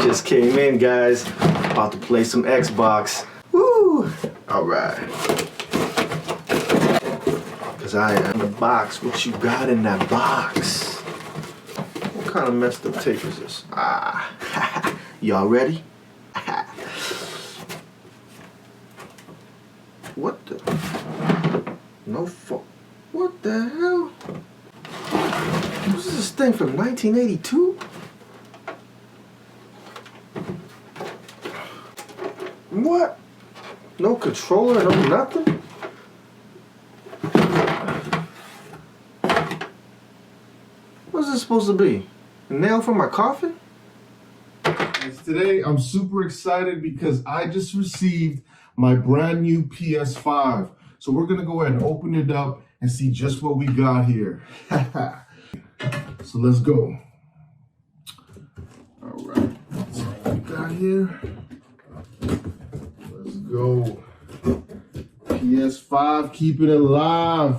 just came in, guys. About to play some Xbox. Woo! Alright. Cause I am in the box. What you got in that box? What kind of messed up tape is this? Ah. Y'all ready? What the? No fuck. What the hell? What's this thing from 1982? What? No controller, no nothing? What's this supposed to be? A nail from my coffin? Today I'm super excited because I just received my brand new PS5. So we're gonna go ahead and open it up and see just what we got here. So let's go. All right, let's see what we got here. Let's go. PS5, keep it alive.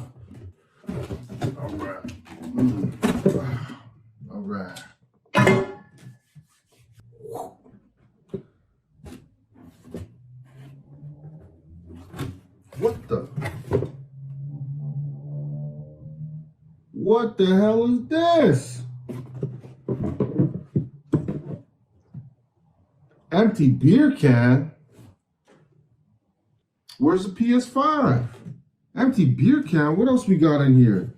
All right. All right. What the hell is this? Empty beer can? Where's the PS5? Empty beer can? What else we got in here?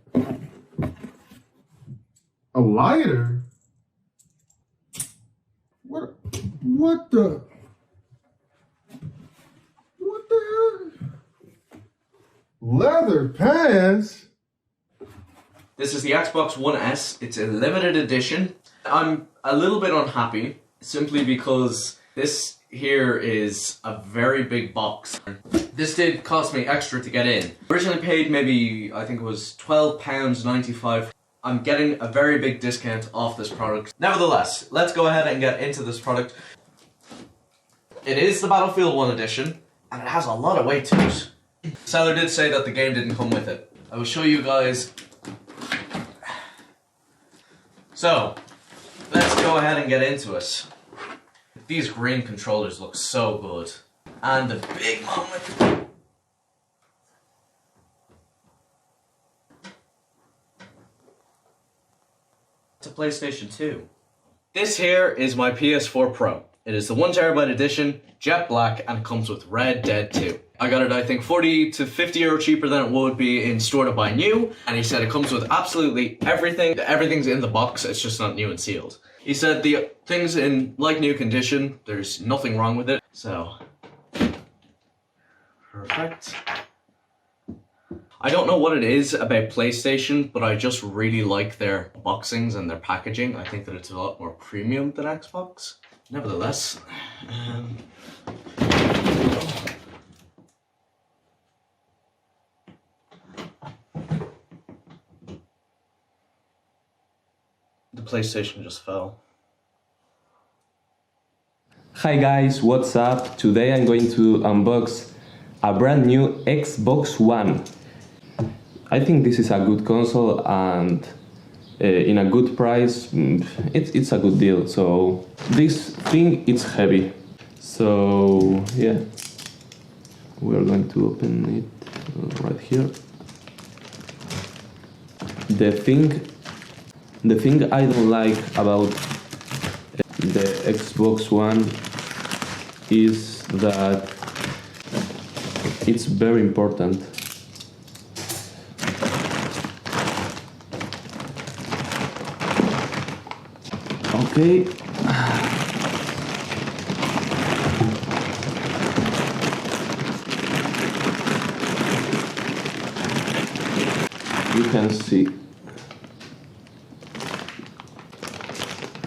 A lighter? What the? What the hell? Leather pants? This is the Xbox One S. It's a limited edition. I'm a little bit unhappy simply because this here is a very big box. This did cost me extra to get in. Originally paid maybe, I think it was £12.95. I'm getting a very big discount off this product. Nevertheless, let's go ahead and get into this product. It is the Battlefield 1 edition, and it has a lot of weight to it. The seller did say that the game didn't come with it. I will show you guys. So, let's go ahead and get into it. These green controllers look so good. And the big moment. It's a PlayStation 2. This here is my PS4 Pro. It is the 1TB edition, jet black, and it comes with Red Dead 2. I got it, I think, 40 to 50 euro cheaper than it would be in store to buy new. And he said it comes with absolutely everything. Everything's in the box, it's just not new and sealed. He said the thing's in like new condition. There's nothing wrong with it. So, perfect. I don't know what it is about PlayStation, but I just really like their boxings and their packaging. I think that it's a lot more premium than Xbox. Nevertheless, the PlayStation just fell. Hi guys, what's up? Today I'm going to unbox a brand new Xbox One. I think this is a good console and in a good price, it's a good deal. So this thing, it's heavy. So yeah, we're going to open it right here. The thing I don't like about the Xbox One is that it's very important. Okay. You can see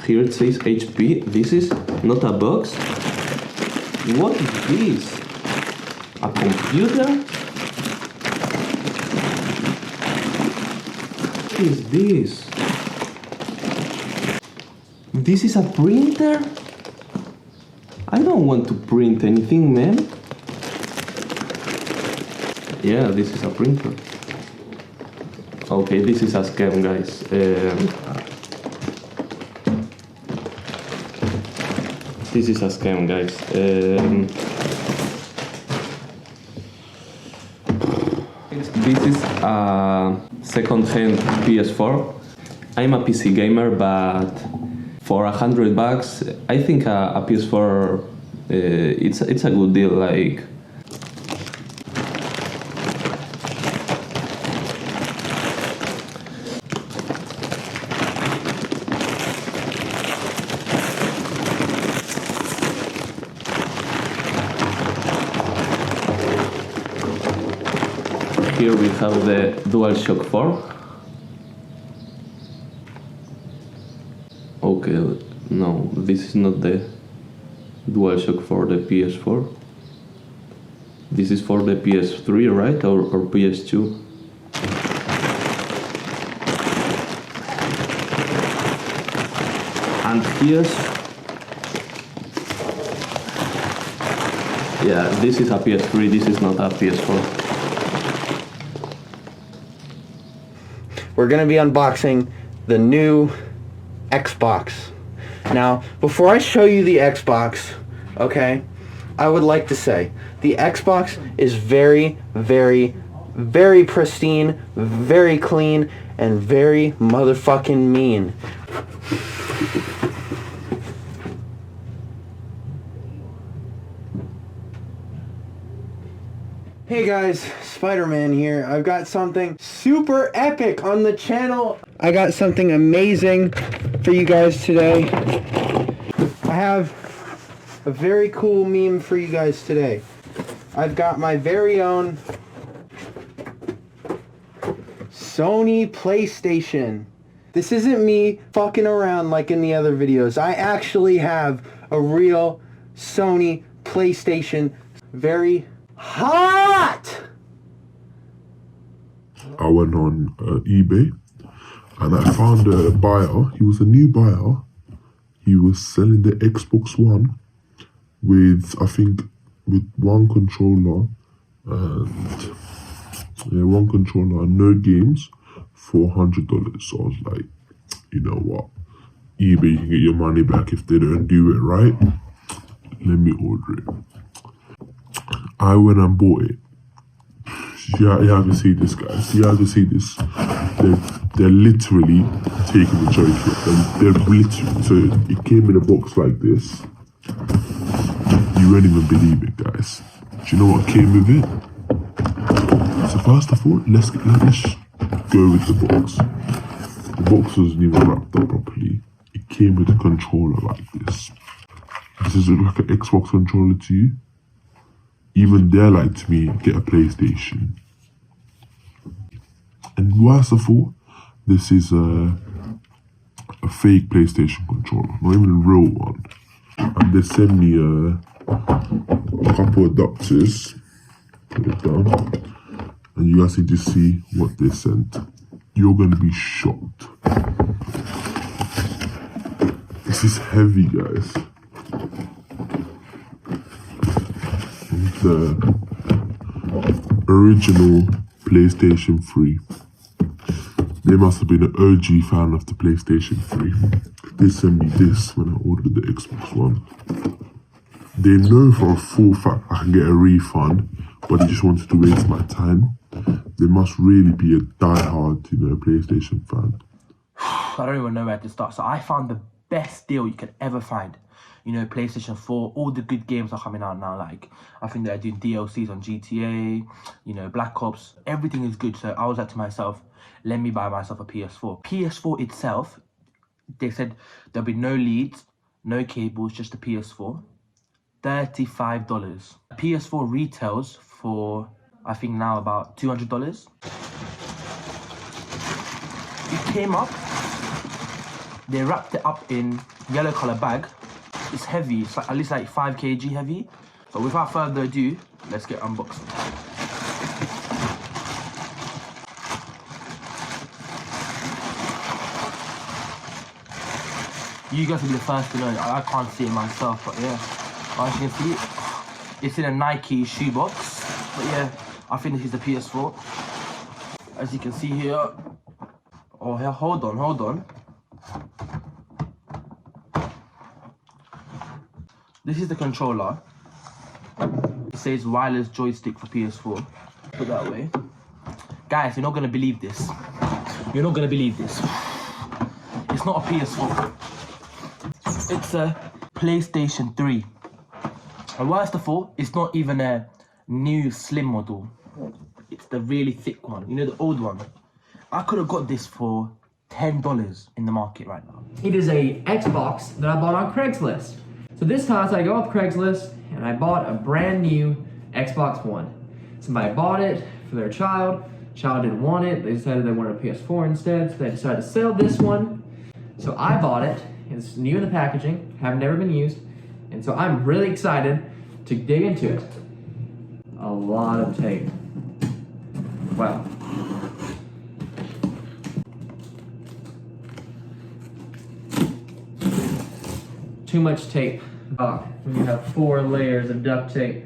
here it says HP. This is not a box. What is this? A computer? What is this? This is a printer? I don't want to print anything, man. Yeah, this is a printer. Okay, this is a scam, guys. This is a scam, guys. This is a second-hand PS4. I'm a PC gamer, but for $100, I think a PS4 it's a good deal. Like, here we have the DualShock 4. Okay, no, this is not the DualShock for the PS4. This is for the PS3, right? Or PS2? And here's... yeah, this is a PS3, this is not a PS4. We're gonna be unboxing the new Xbox. Now, before I show you the Xbox, okay, I would like to say the Xbox is very, very, very pristine, very clean, and very motherfucking mean. Hey guys, Spider-Man here. I've got something super epic on the channel. I got something amazing for you guys today. I have a very cool meme for you guys today. I've got my very own Sony PlayStation. This isn't me fucking around like in the other videos. I actually have a real Sony PlayStation. Very hot! I went on eBay and I found a buyer. He was a new buyer. He was selling the Xbox One with, I think, with one controller and no games for $100. So I was like, you know what? eBay, you can get your money back if they don't do it right. Let me order it. I went and bought it. You have to see this, guys. You have to see this. They're literally taking the joke here. They're literally. So it came in a box like this. You won't even believe it, guys. Do you know what came with it? So first of all, let's go with the box. The box wasn't even wrapped up properly. It came with a controller like this. This is like an Xbox controller to you. Even they're like to me, get a PlayStation. And worst of all, this is a fake PlayStation controller, not even a real one. And they send me a couple of adapters. Put it down. And you guys need to see what they sent. You're gonna be shocked. This is heavy, guys. The original PlayStation 3. They must have been an OG fan of the PlayStation 3. They sent me this when I ordered the Xbox One. They know for a full fact I can get a refund, but they just wanted to waste my time. They must really be a die-hard, PlayStation fan. I don't even know where to start. So I found the best deal you could ever find. PlayStation 4, all the good games are coming out now. Like, I think they're doing DLCs on GTA, Black Ops. Everything is good. So I was like to myself, let me buy myself a PS4. PS4 itself, they said there'll be no leads, no cables, just a PS4. $35. PS4 retails for, I think now about $200. It came up, they wrapped it up in yellow color bag. It's heavy, it's like at least like 5 kg heavy. So without further ado, let's get unboxed. You guys will be the first to know. I can't see it myself, but yeah. As you can see, it's in a Nike shoebox. But yeah, I think this is the PS4. As you can see here. Oh, here, hold on. This is the controller. It says wireless joystick for PS4. Put that away. Guys, you're not gonna believe this. You're not gonna believe this. It's not a PS4. It's a PlayStation 3. And worst of all, it's not even a new slim model. It's the really thick one. You know, the old one. I could have got this for $10 in the market right now. It is a Xbox that I bought on Craigslist. So this time, I go off Craigslist and I bought a brand new Xbox One. Somebody bought it for their child. Child didn't want it. They decided they wanted a PS4 instead, so they decided to sell this one. So I bought it. It's new in the packaging, have never been used. And so I'm really excited to dig into it. A lot of tape. Wow. Too much tape. Oh, when you have 4 layers of duct tape,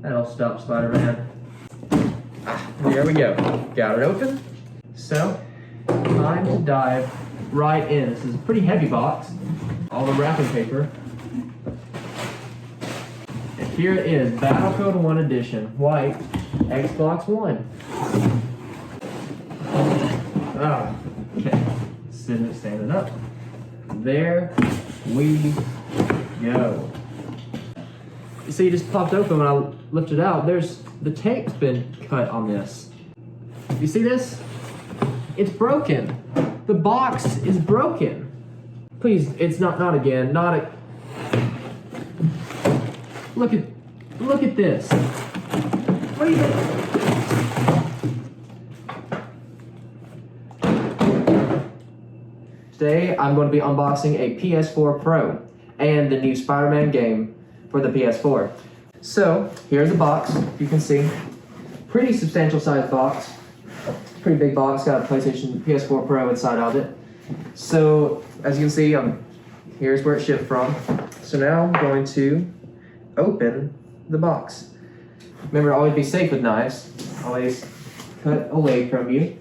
that'll stop Spider-Man. There we go. Got it open. So, time to dive right in. This is a pretty heavy box. All the wrapping paper. And here it is, Battlefield 1 Edition, white, Xbox One. Oh, okay. Standing up. There we go. You see, it just popped open when I lifted it out. The tape's been cut on this. You see this? It's broken. The box is broken. Please, it's not again. Look at this. What do you think? Today, I'm going to be unboxing a PS4 Pro and the new Spider-Man game for the PS4. So, here's the box, you can see. Pretty substantial sized box. Pretty big box, got a PlayStation PS4 Pro inside of it. So, as you can see, here's where it shipped from. So now I'm going to open the box. Remember to always be safe with knives. Always cut away from you.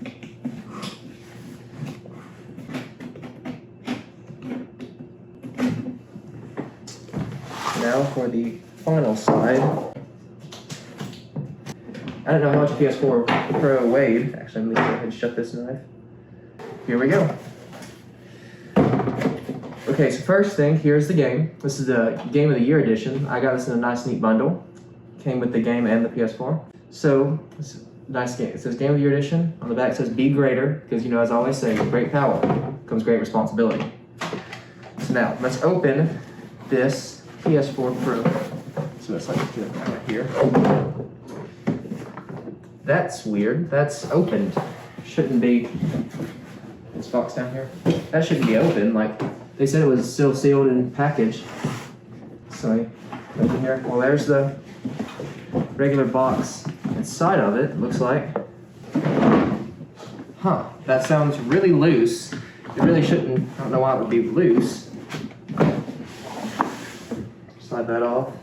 Now for the final side. I don't know how much a PS4 Pro weighed. Actually, let me go ahead and shut this knife. Here we go. Okay, so first thing, here's the game. This is the Game of the Year edition. I got this in a nice, neat bundle. Came with the game and the PS4. So, it's a nice game. It says Game of the Year edition. On the back it says be greater, because, you know, as I always say, with great power comes great responsibility. So now, let's open this PS4 Pro. So it's like right here. That's weird. That's opened. Shouldn't be. This box down here. That shouldn't be open. Like they said, it was still sealed and packaged. So open here. Well, there's the regular box inside of it. Looks like. Huh. That sounds really loose. It really shouldn't. I don't know why it would be loose. Slide that off.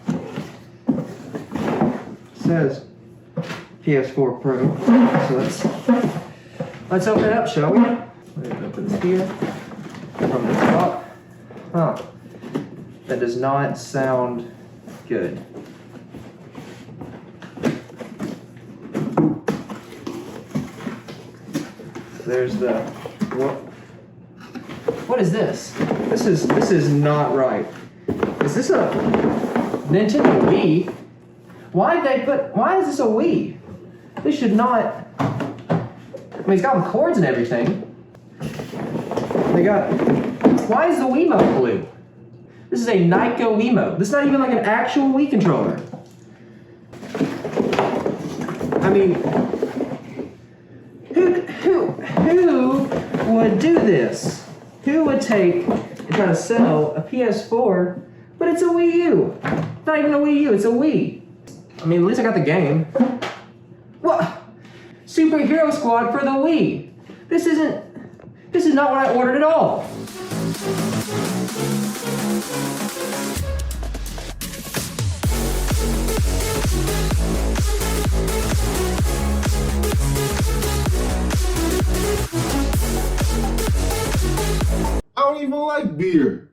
It says PS4 Pro. So let's open it up, shall we? We're gonna open this here from the top. Huh. That does not sound good. There's the what is this? This is not right. Is this a Nintendo Wii? Why is this a Wii? This should not. I mean, it's got cords and everything. Why is the Wiimote blue? This is a Nyko Wiimote. This is not even like an actual Wii controller. I mean, who would do this? Who would take and try to sell a PS4, but it's a Wii U? Not even a Wii U, it's a Wii. I mean, at least I got the game. What? Superhero Squad for the Wii. This is not what I ordered at all. I don't even like beer.